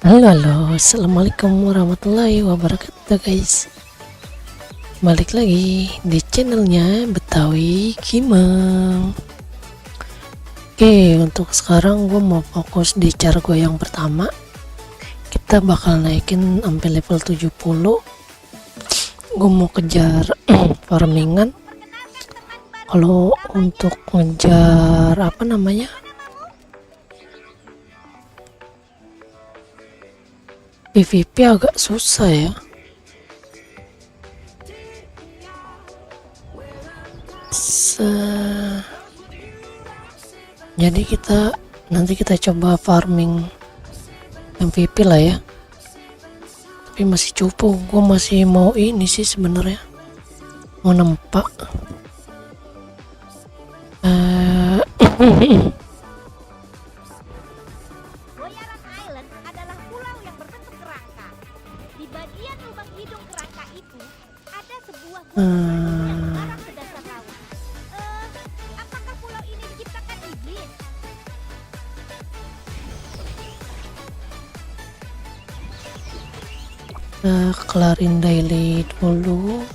Halo, assalamualaikum warahmatullahi wabarakatuh guys. Balik lagi di channelnya Betawi Gimeng. Oke, untuk sekarang gue mau fokus di cara gue yang pertama. Kita bakal naikin sampai level 70. Gue mau kejar farmingan. Kalau untuk ngejar apa namanya, PVP agak susah ya. Jadi nanti kita coba farming MVP lah ya. Tapi masih cupu, gue masih mau ini sih sebenarnya, mau nempak. Boyaran Island adalah pulau yang berbentuk kerangka. Di bagian lubang hidung kerangka itu ada sebuah gua yang mengarah ke dasar laut. Apakah pulau ini diciptakan iblis? Kita kelarin daily dulu.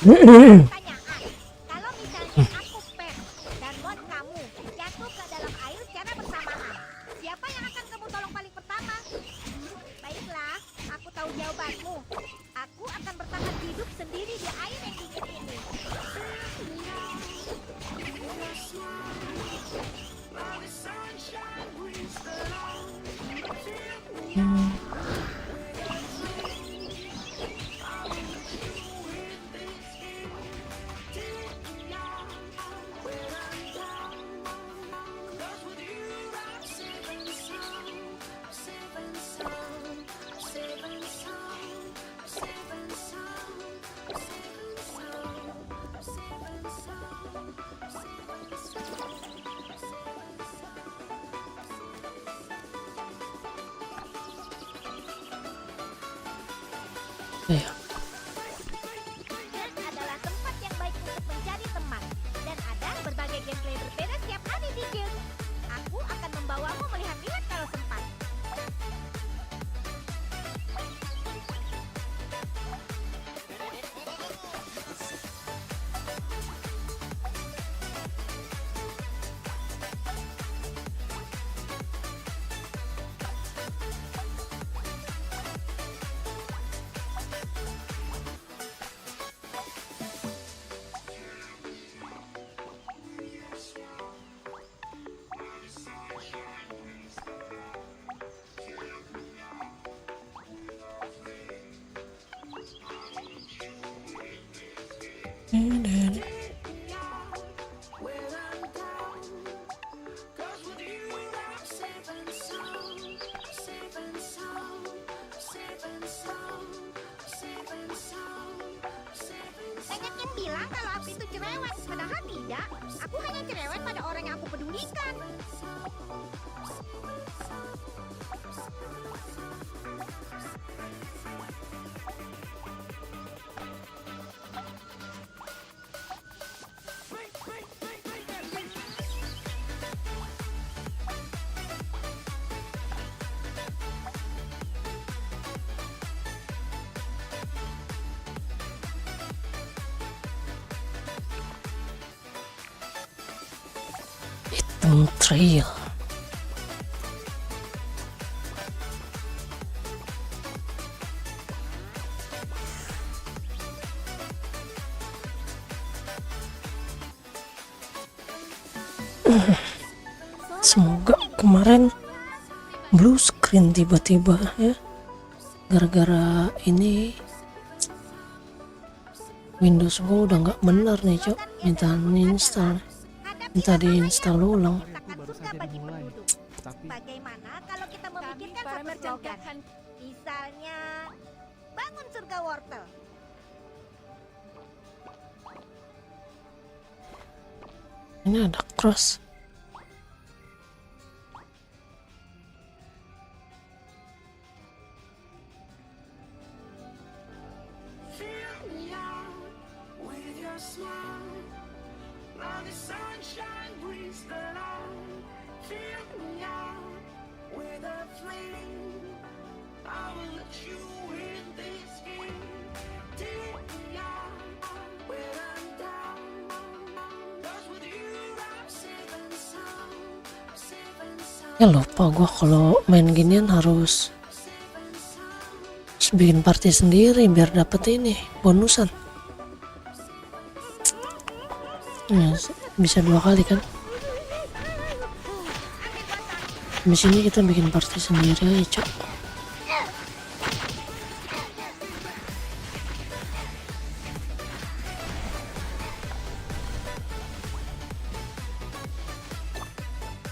Pertanyaan, kalau misalnya aku pet dan bot kamu jatuh ke dalam air secara bersamaan, siapa yang akan kamu tolong paling pertama? Baiklah, aku tahu jawabanmu. Aku akan bertahan hidup sendiri di air yang dingin ini. Ya. Dan adalah tempat yang baik untuk mencari teman. Dan ada berbagai gameplay berbeda setiap hari di game. Aku akan membawamu melihat-lihat kalau sempat. Banyak yang bilang kalau aku itu cerewet, padahal tidak. Aku hanya cerewet pada orang yang aku pedulikan. Hitam trail. Semoga kemarin blue screen tiba-tiba ya. gara-gara ini Windows gue udah nggak bener nih cok, minta diinstal ulang. Bagaimana kalau kita memikirkan satu slogan? Misalnya, bangun surga wortel. Ini ada cross. Ya lupa gua kalau main ginian harus bikin party sendiri biar dapet ini bonusan. Ya, bisa 2 kali kan. Di sini kita bikin party sendiri aja cok.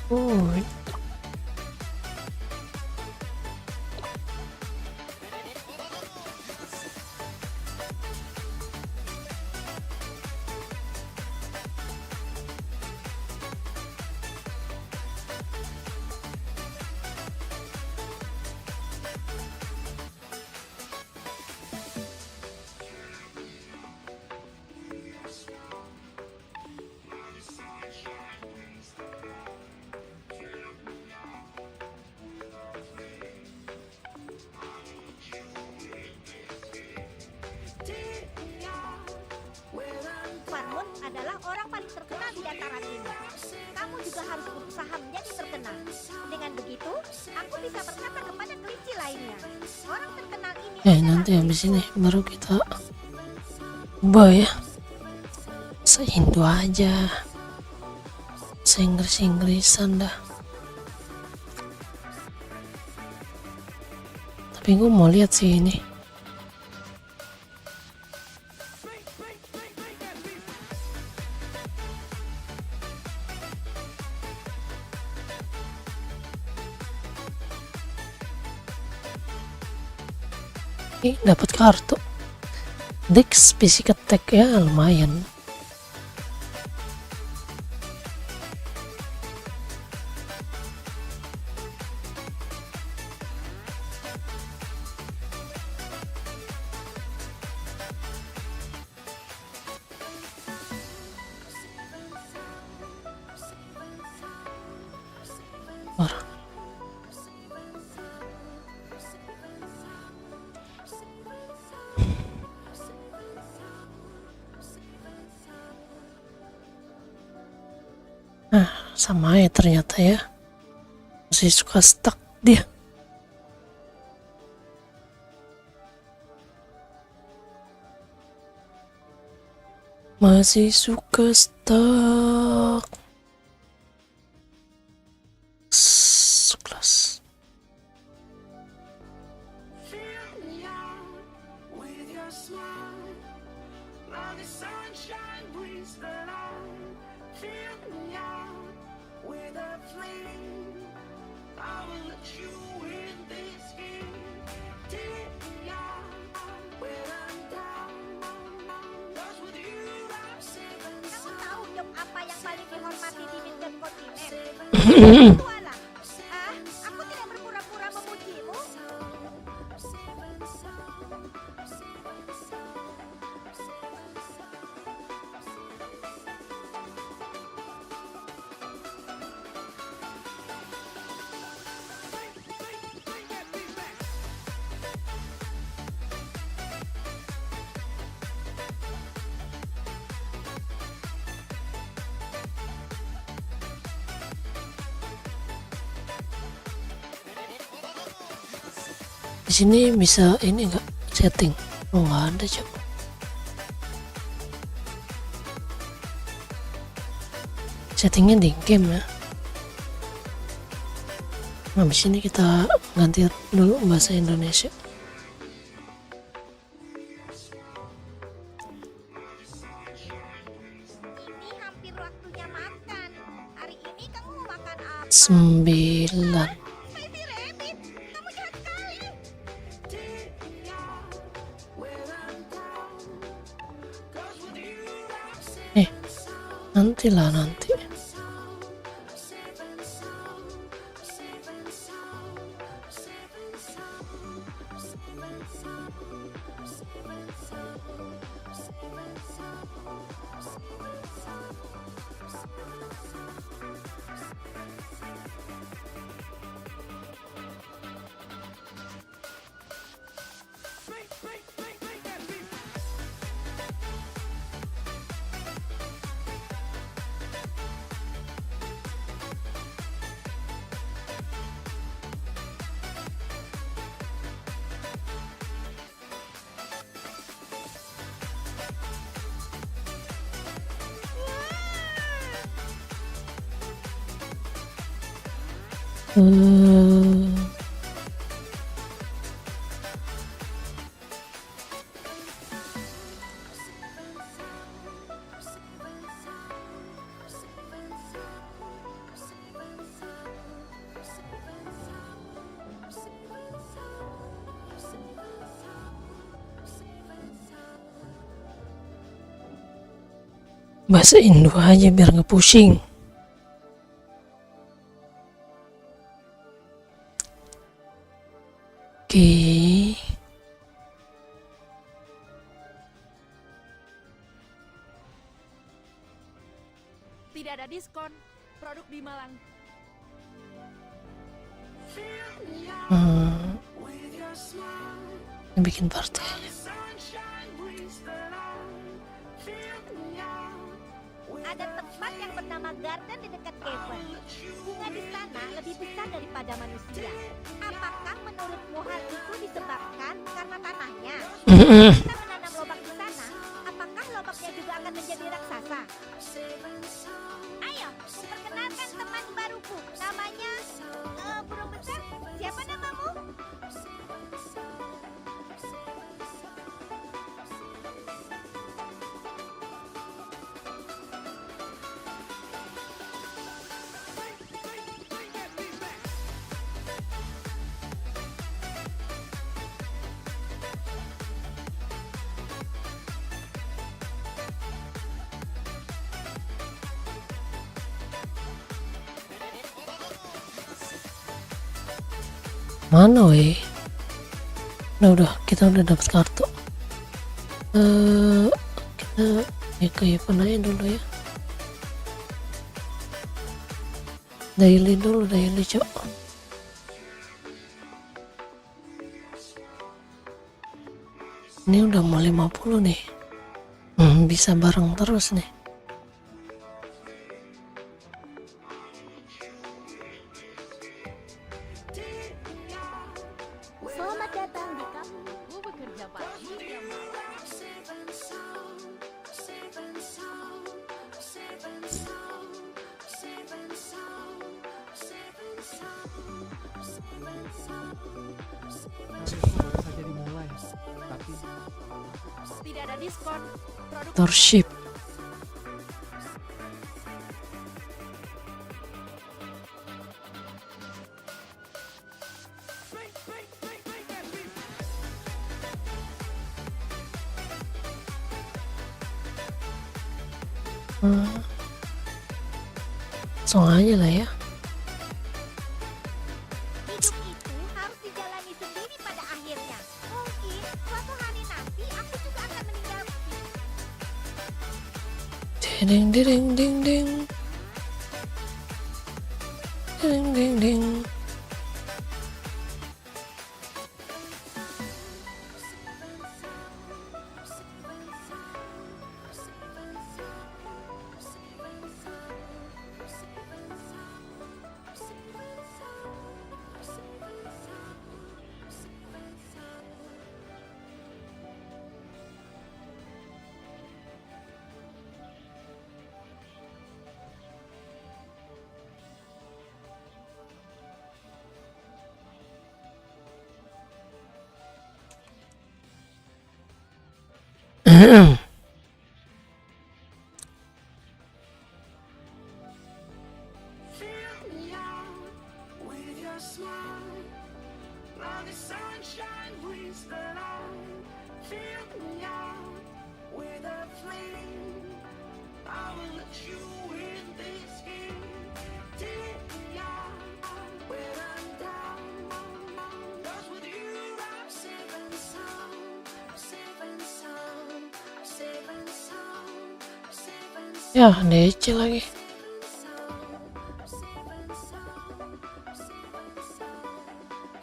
Oh, Farmun adalah orang paling terkenal di dataran ini. Kamu juga harus berusaha menjadi terkenal. Dengan begitu, aku bisa berkata kepada kelinci lainnya, orang terkenal ini nanti habis ini baru kita ubah ya. Se-Indo aja, se-Inggris-Inggrisan dah. Tapi gue mau lihat sih ini. Dapat kartu Dex Basic Attack ya, lumayan. Wah. Sama ya ternyata ya, masih suka stuck dia. Masih suka stuck. Kelas. Kamu tahu job apa yang paling dihormati di Midgard kontinen? Tualah. Aku tidak berpura-pura memujimu. Di sini bisa ini enggak setting? Oh, enggak ada, Cok. Settingnya di game ya. Nah, di sini kita ganti dulu bahasa Indonesia. 9. Baby Rabbit, kamu jahat sekali. Nantilah nanti. Bahasa Indo aja biar nggak pusing. Oke. Tidak ada diskon. Produk di Malang. Bikin party aja. Ada tempat yang bernama Garden di dekat Cavern. Bunga di sana lebih besar daripada manusia. Apakah menurutmu hal itu disebabkan karena tanahnya? Kita menanam lobak di sana, apakah lobaknya juga akan menjadi raksasa? Ayo, perkenalkan teman baruku. Namanya burung besar. Siapa namamu? Mana weh? Udah kita udah dapat kartu. Kita ya ke event aja dulu ya. Daily dulu, daily cok. Ini udah mau 50 nih. Bisa bareng terus nih. Selamat datang di kampungku bekerja pagi. Saja dimulai, tapi Tidak ada diskon. Produk Mentorship. Langsung aja lah ya. Hidup itu harus dijalani sendiri pada akhirnya. Mungkin suatu hari nanti aku juga akan meninggal. Ding ding ding ding. Ding ding ding. Ya, DC lagi.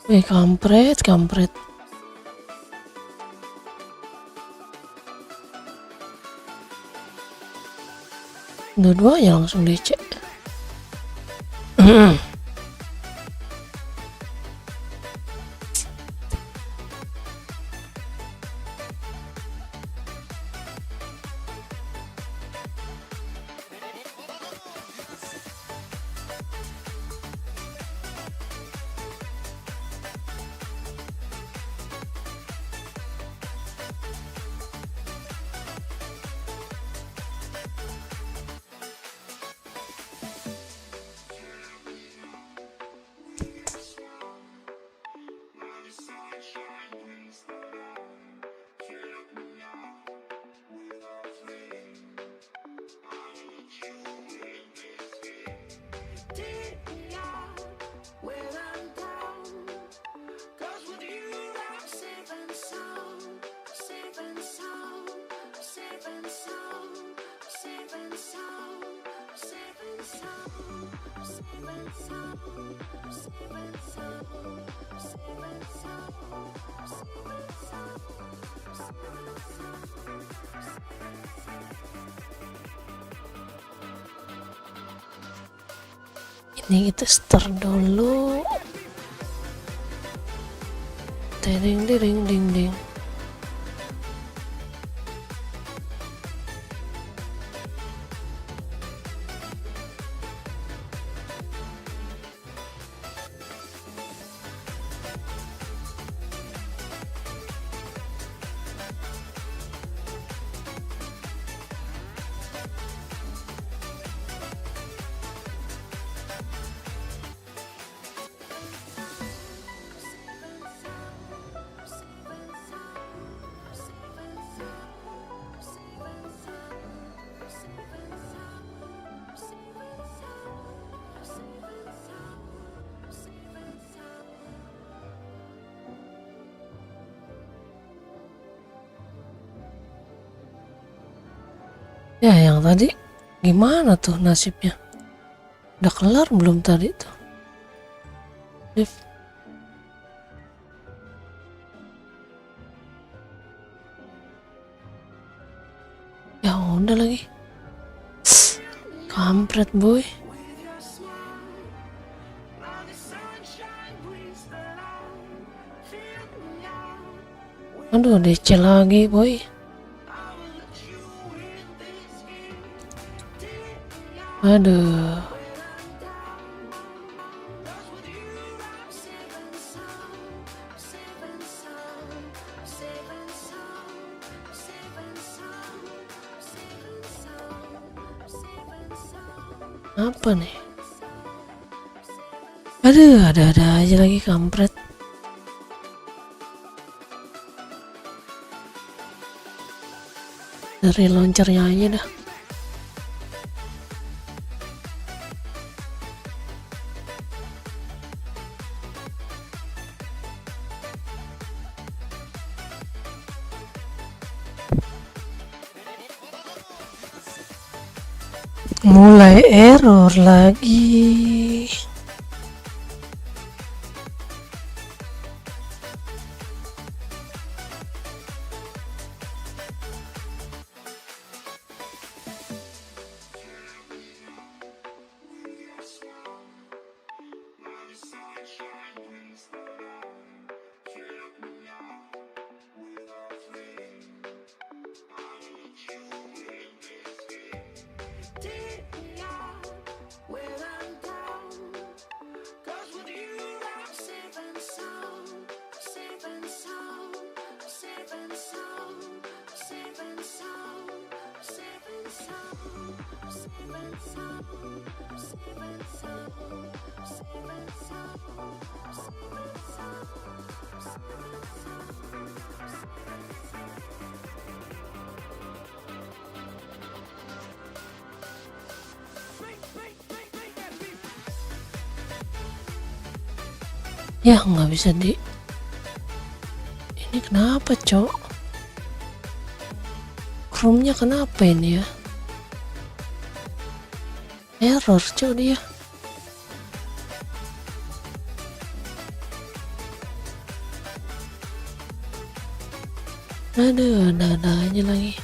Wih, kampret. Dua-duanya langsung DC. Ini kita start dulu. Ding ding ding ding. Ya, yang tadi gimana tuh nasibnya? Udah kelar belum tadi tuh? Liv. Ya udah lagi. Kampret boy. Aduh, DC lagi boy. Aduh. Apa nih? Aduh, ada aja lagi kampret. Dari launchernya aja dah. Mulai error lagi. Ya nggak bisa di. Ini kenapa cok? Chrome-nya kenapa ini ya? Error cuy dia. Aduh, ada aja lagi.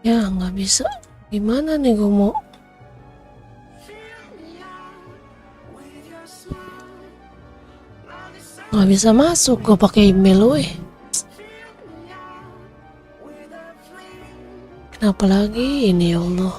Ya nggak bisa. Gimana nih gue mau? Nggak bisa masuk gue pakai email weh. Kenapa lagi ini ya Allah?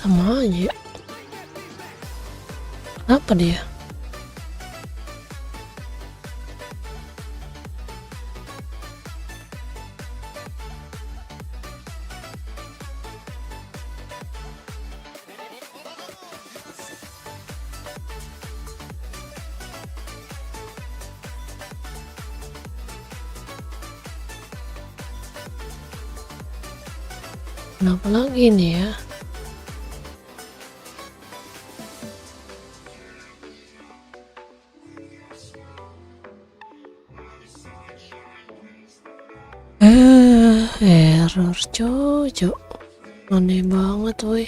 Sama aja ya. Kenapa dia? Kenapa lagi nih ya? Error cojo. Aneh banget woi.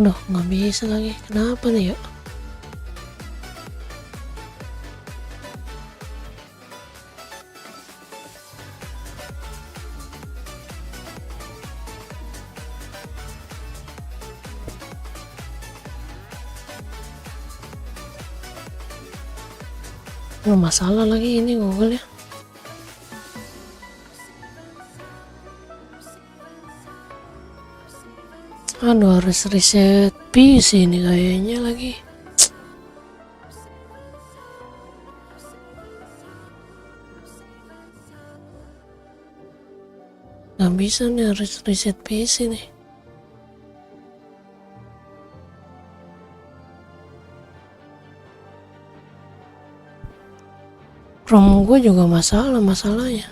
Aduh, nggak bisa lagi. Kenapa nih ya? Masalah lagi ini Google ya. Aduh, harus reset PC ini kayaknya lagi. Nggak bisa nih, harus reset PC nih. Chrome gue juga masalahnya.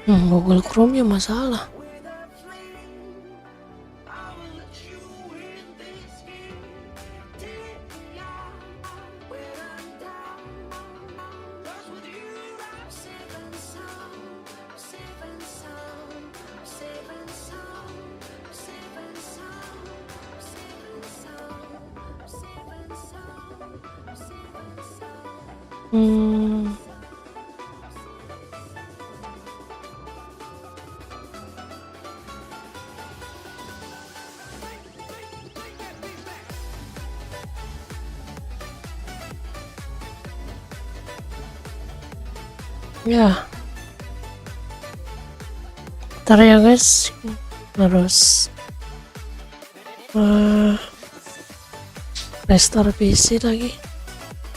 Google Chrome nya masalah. Ya, Ntar ya guys, harus restart PC lagi.